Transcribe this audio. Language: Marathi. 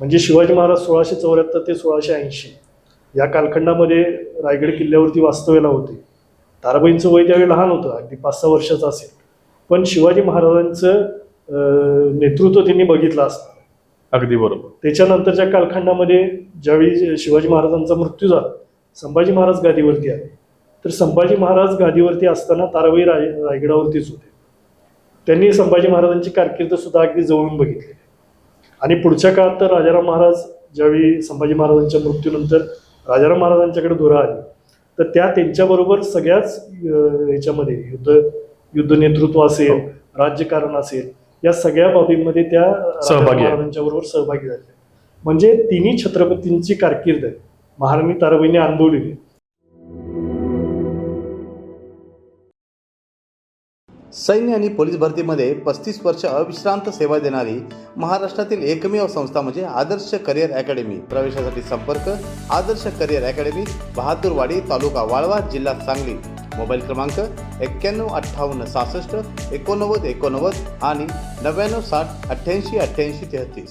म्हणजे शिवाजी महाराज 1674 ते 1680 या कालखंडामध्ये रायगड किल्ल्यावरती वास्तव्याला होते. ताराबाईंचं वय त्यावेळी लहान होतं, अगदी 5-6 वर्षाचं असेल, पण शिवाजी महाराजांचं नेतृत्व त्यांनी बघितलं असतं. अगदी बरोबर. त्याच्यानंतरच्या कालखंडामध्ये ज्यावेळी शिवाजी महाराजांचा मृत्यू झाला, संभाजी महाराज गादीवरती आले. तर संभाजी महाराज गादीवरती असताना ताराबाई रायगडावरतीच होते. त्यांनी संभाजी महाराजांची कारकीर्द सुद्धा अगदी जवळून बघितली. आणि पुढच्या काळात तर राजाराम महाराज ज्यावेळी संभाजी महाराजांच्या मृत्यूनंतर राजाराम महाराजांच्याकडे धुरा आली, तर त्या त्यांच्याबरोबर सगळ्याच ह्याच्यामध्ये युद्ध नेतृत्व असेल, राज्यकारण असेल, या सगळ्या बाबींमध्ये त्या राजाराम महाराजांच्या बरोबर सहभागी झाल्या. म्हणजे तिन्ही छत्रपतींची कारकीर्द महाराणी ताराबाईंनी अनुभवलेली. सैन्य आणि पोलीस भरतीमध्ये 35 वर्ष अविश्रांत सेवा देणारी महाराष्ट्रातील एकमेव संस्था म्हणजे आदर्श करिअर अकॅडमी. प्रवेशासाठी संपर्क आदर्श करिअर अकॅडमी, बहादूरवाडी, तालुका वाळवा, जिल्हा सांगली. मोबाईल क्रमांक 915866 8989 आणि 9960 888833.